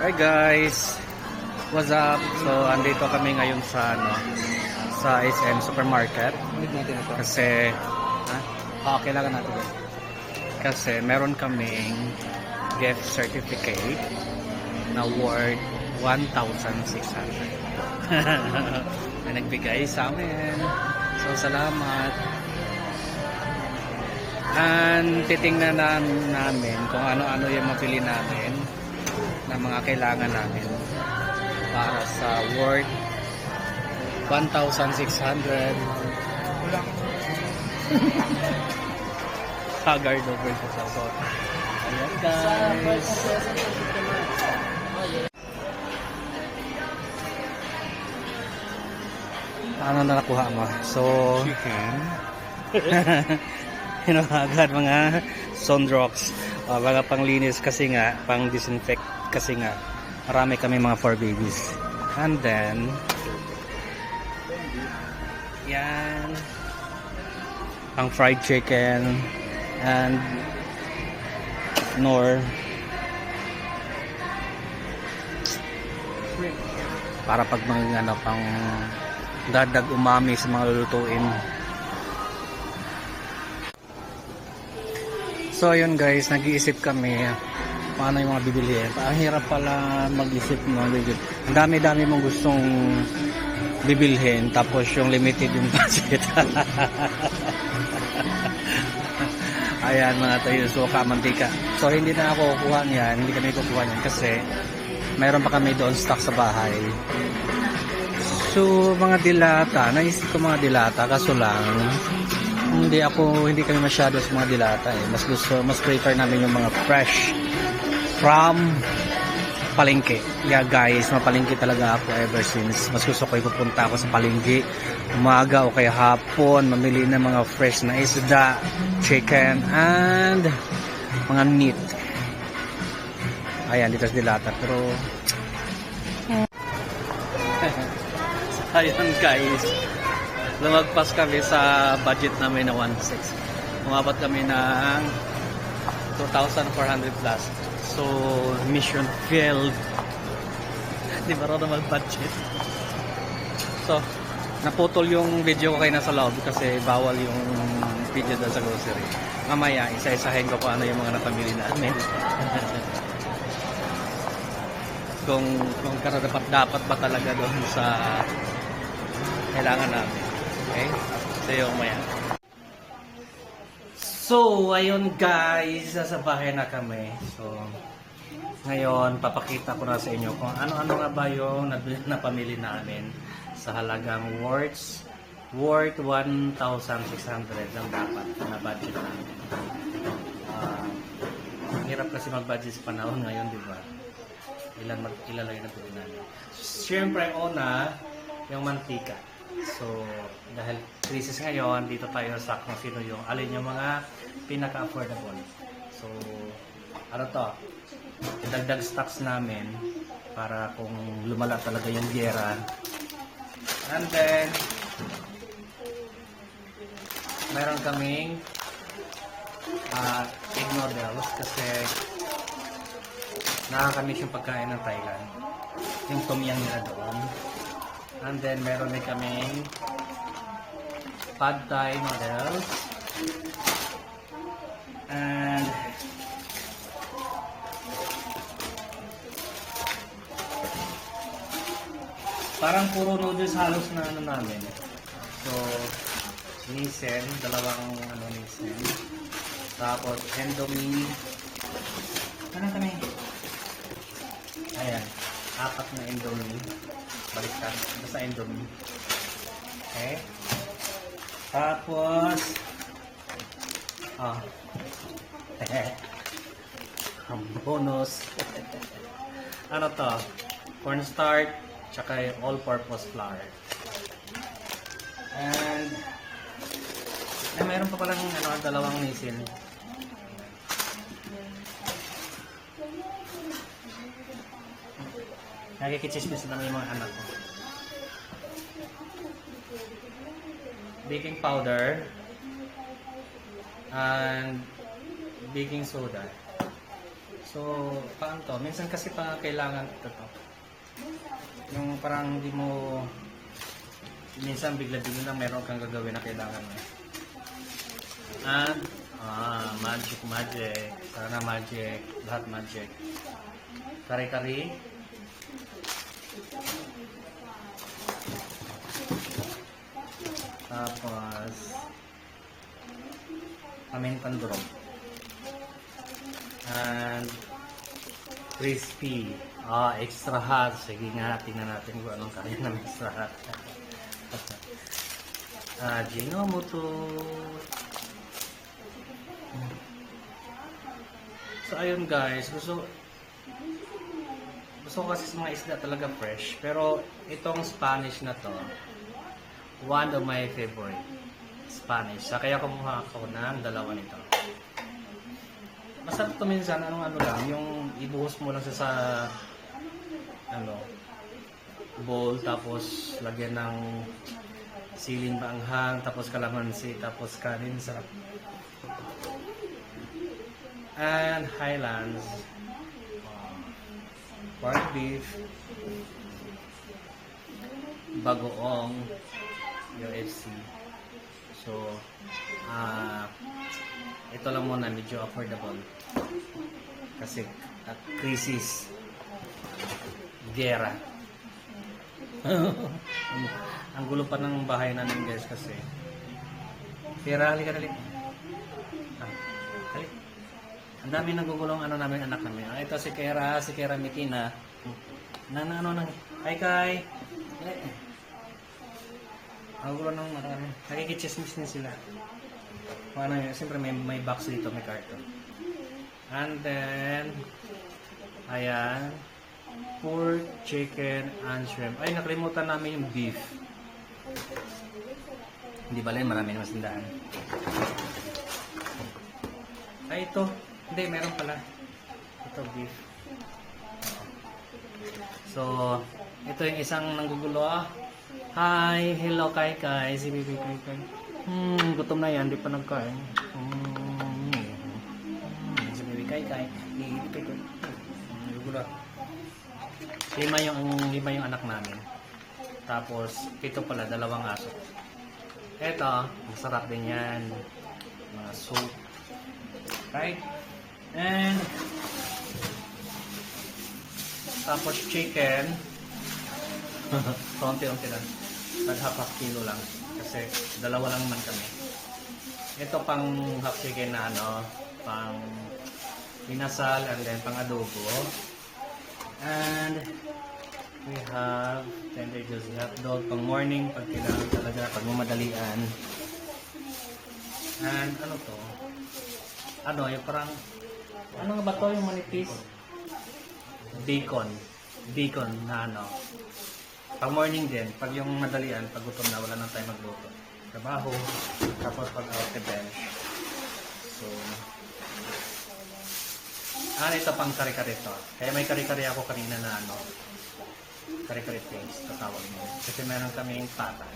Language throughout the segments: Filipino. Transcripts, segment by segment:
Hi guys, what's up? So andito kami ngayon sa sa SM Supermarket kasi kailangan natin kasi meron kaming gift certificate na worth 1,600. May nagbigay sa amin, so salamat. And titingnan namin kung ano-ano yung mapili namin na mga kailangan namin para sa worth 1,600. Haggard over sa sasot. Ayan guys. Ano na nakuha mo? So, chicken. Agad mga Sondrox, mga panglinis kasi nga, pang disinfect kasi nga marami kami mga for babies. And then yan pang fried chicken and nor para pag mga pang dadag umami sa mga lulutuin. So ayun guys, nag-iisip kami paano yung mga bibilihin. Ang hirap pala mag-isip ng bibili. Ang dami-dami mong gustong bibilhin tapos yung limited yung budget. Ayan mga tayo, suka, mantika. So hindi na ako kukuha niyan, hindi kami kukuha niyan kasi mayroon pa kami doon stock sa bahay. So mga dilata, naisip ko mga dilata kaso lang hindi kami masyado sa mga dilata eh. Mas prefer namin yung mga fresh from palengke. Yeah guys, mapalengke talaga ako ever since. Mas gusto ko ipupunta ako sa palengke umaga o kaya hapon, mamili ng mga fresh na isda, chicken and mga meat. Ayan, dito sa dilata pero ayun guys, lumagpas kami sa budget namin na 1,600. Umabot kami ng 2,400 plus. So, mission failed. Di ba rin mag-budget? So, naputol yung video ko kayo nasa loob kasi bawal yung video doon sa grocery. Mamaya, isa-isahin ko kung ano yung mga napamili namin. kung dapat ba talaga doon sa kailangan namin. Okay? So yung maya. So, ayun guys, nasa bahay na kami. So, ngayon, papakita ko na sa inyo kung ano-ano nga ba yung napamili namin sa halagang worth 1,600 lang dapat na budget namin. Ang hirap kasi mag-budget sa panahon ngayon, di ba? Ilan lang yung nabili namin. Siyempre, una, yung mantika. So, dahil crisis ngayon, dito tayo sa kung sino yung alin yung mga pinaka-affordable. So, ano to? Dagdag stocks namin para kung lumala talaga yung giyera. And then, meron kaming egg noodles kasi nakakamiss yung pagkain ng Thailand. Yung tom yum nila doon. And then, meron din kaming pad thai noodles. And parang puro noodles halos na ano namin. So, Nissin, dalawang Nissin. Tapos, Indomie. Ano kami? Ayan, 4 na Indomie. Baliktad, basta Indomie. Okay. Tapos ang bonus ano to? Cornstarch tsaka all-purpose flour. And mayroon pa palang dalawang Nissin. Nakikichismis na yung mga anak ko. Baking powder and baking soda. So, paano to? Minsan kasi pa kailangan ito to. Yung parang hindi mo, minsan bigla-bigla na meron kang gagawin na kailangan mo. And, magic. Sana magic. Lahat magic. Kari-kari. Tapos, pamintan durog. And, crispy. Extra hot. Sige nga, tingnan natin kung anong kaya ng extra hot. Ajinomoto. So, ayun guys. Gusto ko kasi sa mga isda talaga fresh. Pero, itong Spanish na to, one of my favorite. Spanish. Kaya kumuha ako ng dalawa nito. Masarap to minsan, ano lang, yung ibuhos mo lang sa bowl, tapos lagyan ng siling baanghang, tapos kalamansi, tapos kanin, sarap. And Highlands, pork beef, bagoong, UFC. So, ito lang muna, medyo affordable. Kasi, at crisis, gera. Ang gulo pa ng bahay namin guys kasi. Kira, halika dali. Halik. Ang dami nagugulong namin, anak namin. Ito si Kera Mikina. Hi Kai. Ang gulo ng namin. Nakikichismis na sila. Ano yun, siyempre may box dito, may carton. And then, ayan, pork, chicken, and shrimp. Ay, nakalimutan namin yung beef. Hindi ba lang, marami naman sandaan. Ay, ito. Hindi, meron pala. Ito, beef. So, ito yung isang nanggugulo. Hi, hello Kai. Si Bibi Kai. Gutom na yan, di pa nagkain. Si Bibi Kai. Nanggugulo. Lima yung anak namin. Tapos, ito pala, 2 aso. Ito, masarap din yan. Mga soup. Right? And, tapos chicken. Konti-unti lang. Half kilo lang. Kasi, 2 lang naman kami. Ito pang half chicken na pang inasal, and then pang adobo. And we have tender juicy hotdog pang morning pag kailangan talaga, pag mamadalian. And ano to? Yung parang ano nga ba to yung manipis? Bacon na pang morning din, pag yung madalian, pag gutom na, wala nang tayo magluto. Trabaho, tapos pag out the bench. So, ito pang kare-kare to. Kaya may kare-kare ako kanina na kare-kare paste, tatawag mo. Kasi meron kaming pata.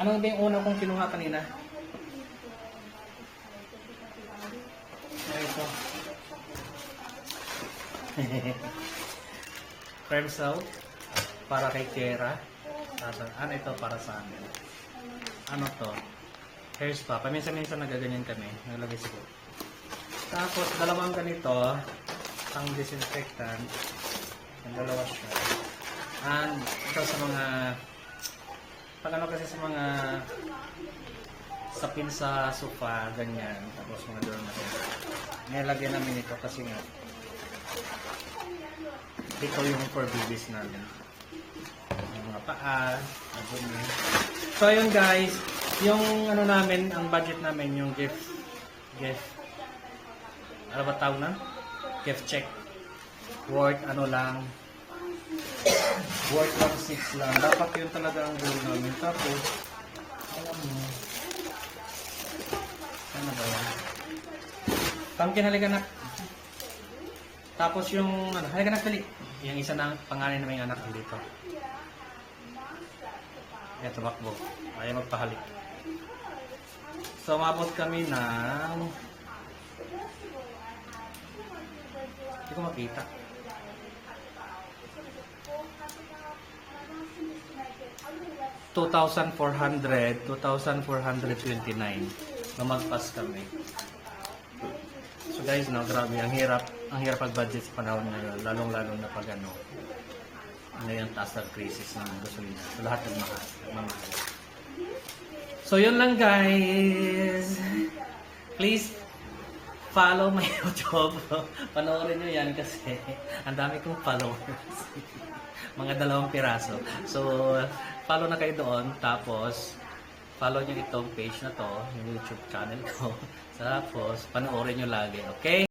Ano ba yung una kong kinuha kanina? Ito. Creme salt para kay Kera. Ito para sa amin. Ano to? Hair spa. Paminsan-minsan nagaganyan kami. Naglagay siguro. Tapos, 2 ganito. Pang disinfectant. Ang 2 siya. And, ito sa mga kasi sa mga sapin sa sofa, ganyan. Tapos mga doormat. Nilagyan namin ito kasi nga ito yung for babies namin. Yung mga paa, so ayun guys, yung namin, ang budget namin, yung gift, ano ba tawag na? Gift check. Worth lang, worth lang 6 lang. Dapat yun talaga ang goal namin. Tapos, alam mo, ano ba yan? Pumpkin, halika na. Tapos yung, halika na, dali. Yung isa na pangalan na may anak dito. Ito, bakbo. Ayaw magpahalik. So, umabot kami ng ko makita. $2,429 na magpas kami. So guys, no, grabe, ang hirap pag-budget sa panahon ngayon, lalong-lalo na pag ano yung taas ng crisis ng gasolina. So lahat ng mahal. So yun lang guys. Please follow my YouTube. Panoorin nyo yan kasi ang dami kong followers. Mga 2 piraso. So follow na kayo doon. Tapos follow nyo itong page na to, yung YouTube channel ko. Tapos panoorin nyo lagi. Okay?